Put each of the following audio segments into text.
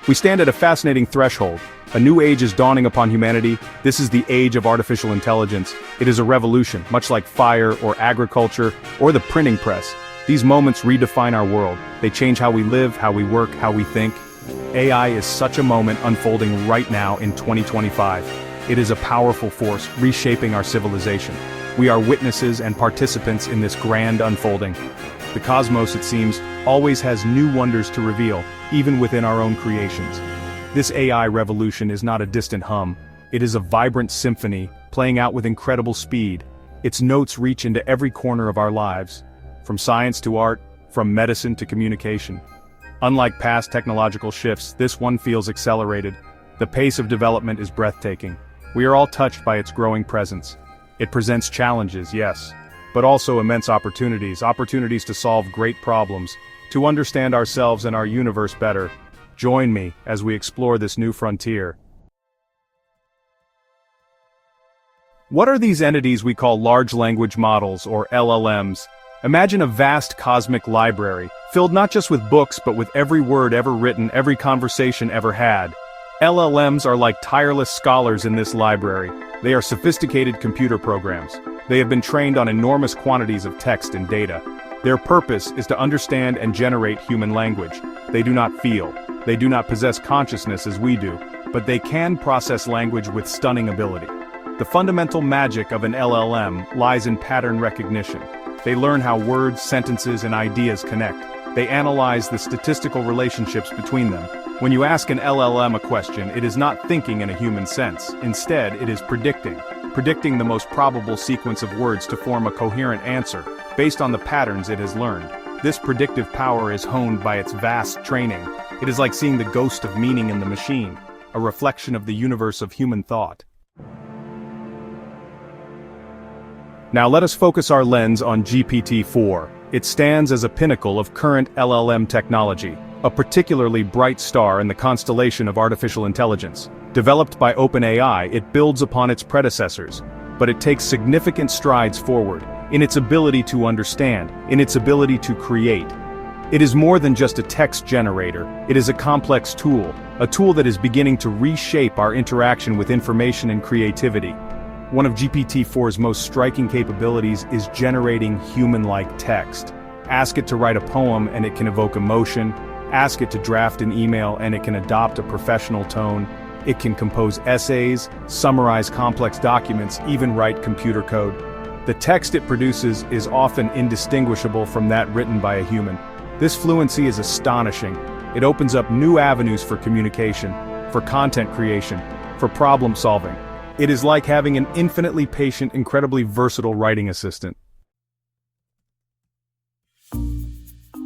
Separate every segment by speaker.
Speaker 1: We stand at a fascinating threshold. A new age is dawning upon humanity. This is the age of artificial intelligence. It is a revolution, much like fire or agriculture or the printing press. These moments redefine our world. They change how we live, how we work, how we think. AI is such a moment unfolding right now in 2025. It is a powerful force reshaping our civilization. We are witnesses and participants in this grand unfolding. The cosmos, it seems, always has new wonders to reveal, even within our own creations. This AI revolution is not a distant hum. It is a vibrant symphony, playing out with incredible speed. Its notes reach into every corner of our lives, from science to art, from medicine to communication. Unlike past technological shifts, this one feels accelerated. The pace of development is breathtaking. We are all touched by its growing presence. It presents challenges, yes, but also immense opportunities to solve great problems, to understand ourselves and our universe better. Join me as we explore this new frontier. What are these entities we call large language models, or LLMs? Imagine a vast cosmic library, filled not just with books but with every word ever written, every conversation ever had. LLMs are like tireless scholars in this library. They are sophisticated computer programs. They have been trained on enormous quantities of text and data. Their purpose is to understand and generate human language. They do not feel. They do not possess consciousness as we do, but they can process language with stunning ability. The fundamental magic of an LLM lies in pattern recognition. They learn how words, sentences, and ideas connect. They analyze the statistical relationships between them. When you ask an LLM a question, it is not thinking in a human sense. Instead, it is predicting the most probable sequence of words to form a coherent answer, based on the patterns it has learned. This predictive power is honed by its vast training. It is like seeing the ghost of meaning in the machine, a reflection of the universe of human thought. Now let us focus our lens on GPT-4. It stands as a pinnacle of current LLM technology, a particularly bright star in the constellation of artificial intelligence. Developed by OpenAI, it builds upon its predecessors, but it takes significant strides forward in its ability to understand, in its ability to create. It is more than just a text generator. It is a complex tool, a tool that is beginning to reshape our interaction with information and creativity. One of GPT-4's most striking capabilities is generating human-like text. Ask it to write a poem and it can evoke emotion. Ask it to draft an email and it can adopt a professional tone. It can compose essays, summarize complex documents, even write computer code. The text it produces is often indistinguishable from that written by a human. This fluency is astonishing. It opens up new avenues for communication, for content creation, for problem solving. It is like having an infinitely patient, incredibly versatile writing assistant.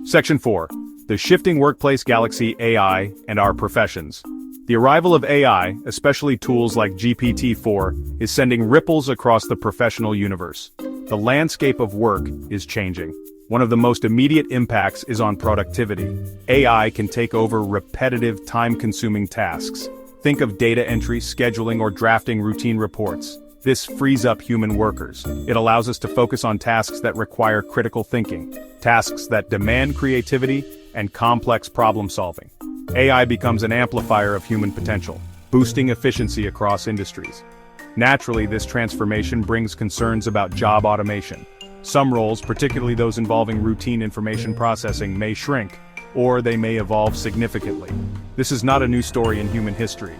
Speaker 1: Section 4. The Shifting Workplace Galaxy: AI and Our Professions. The arrival of AI, especially tools like GPT-4, is sending ripples across the professional universe. The landscape of work is changing. One of the most immediate impacts is on productivity. AI can take over repetitive, time-consuming tasks. Think of data entry, scheduling, or drafting routine reports. This frees up human workers. It allows us to focus on tasks that require critical thinking, tasks that demand creativity and complex problem-solving. AI becomes an amplifier of human potential, boosting efficiency across industries. Naturally, this transformation brings concerns about job automation. Some roles, particularly those involving routine information processing, may shrink, or they may evolve significantly. This is not a new story in human history.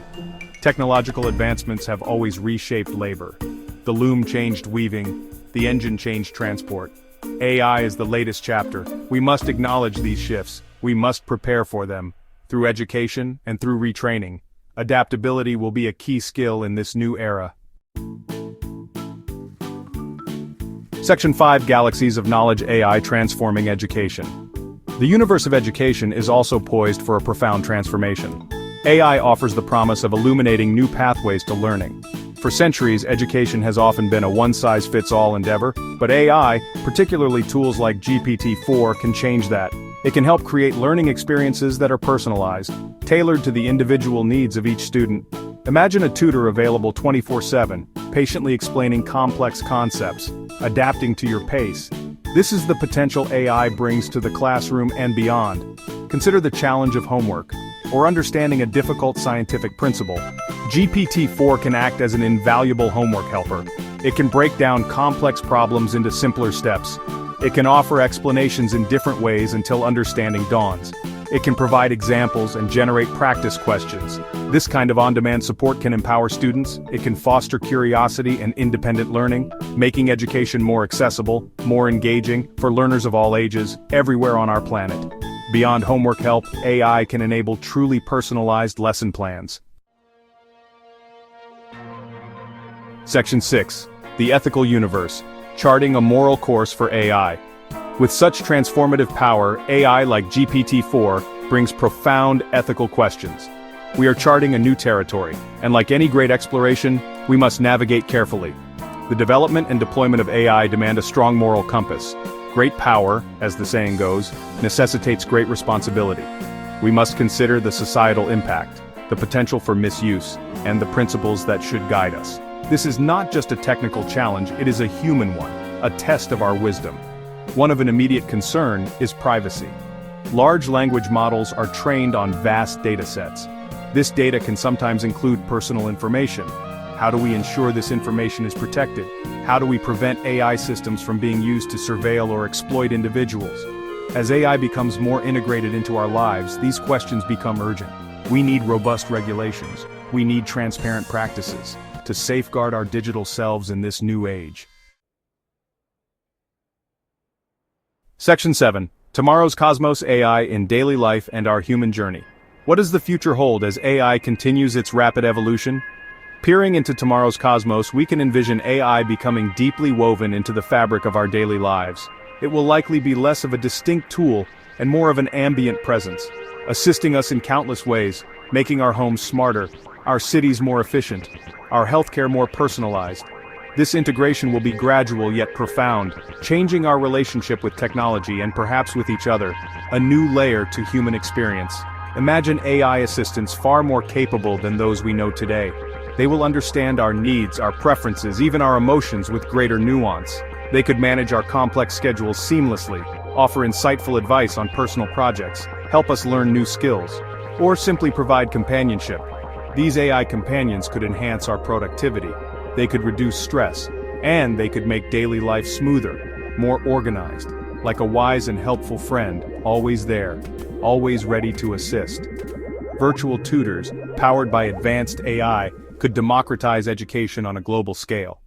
Speaker 1: Technological advancements have always reshaped labor. The loom changed weaving, the engine changed transport. AI is the latest chapter. We must acknowledge these shifts. We must prepare for them. Through education and through retraining, adaptability will be a key skill in this new era. Section 5. Galaxies of Knowledge: AI Transforming Education. The universe of education is also poised for a profound transformation. AI offers the promise of illuminating new pathways to learning. For centuries, education has often been a one-size-fits-all endeavor, but AI, particularly tools like GPT-4, can change that. It can help create learning experiences that are personalized, tailored to the individual needs of each student. Imagine a tutor available 24/7, patiently explaining complex concepts, adapting to your pace. This is the potential AI brings to the classroom and beyond. Consider the challenge of homework. or understanding a difficult scientific principle, GPT-4 can act as an invaluable homework helper. It can break down complex problems into simpler steps. It can offer explanations in different ways until understanding dawns. It can provide examples and generate practice questions. This kind of on-demand support can empower students. It can foster curiosity and independent learning, making education more accessible, more engaging, for learners of all ages, everywhere on our planet. Beyond homework help, AI can enable truly personalized lesson plans. Section 6. The Ethical Universe. Charting a moral course for AI. With such transformative power, AI like GPT-4 brings profound ethical questions. We are charting a new territory, and like any great exploration, we must navigate carefully. The development and deployment of AI demand a strong moral compass. Great power, as the saying goes, necessitates great responsibility. We must consider the societal impact, the potential for misuse, and the principles that should guide us. This is not just a technical challenge, it is a human one, a test of our wisdom. One of an immediate concern is privacy. Large language models are trained on vast data sets. This data can sometimes include personal information. How do we ensure this information is protected? How do we prevent AI systems from being used to surveil or exploit individuals? As AI becomes more integrated into our lives, these questions become urgent. We need robust regulations. We need transparent practices to safeguard our digital selves in this new age. Section 7. Tomorrow's Cosmos: AI in Daily Life and Our Human Journey. What does the future hold as AI continues its rapid evolution? Peering into tomorrow's cosmos, we can envision AI becoming deeply woven into the fabric of our daily lives. It will likely be less of a distinct tool and more of an ambient presence, assisting us in countless ways, making our homes smarter, our cities more efficient, our healthcare more personalized. This integration will be gradual yet profound, changing our relationship with technology and perhaps with each other, a new layer to human experience. Imagine AI assistants far more capable than those we know today. They will understand our needs, our preferences, even our emotions with greater nuance. They could manage our complex schedules seamlessly, offer insightful advice on personal projects, help us learn new skills, or simply provide companionship. These AI companions could enhance our productivity. They could reduce stress, and they could make daily life smoother, more organized, like a wise and helpful friend, always there, always ready to assist. Virtual tutors, powered by advanced AI, could democratize education on a global scale.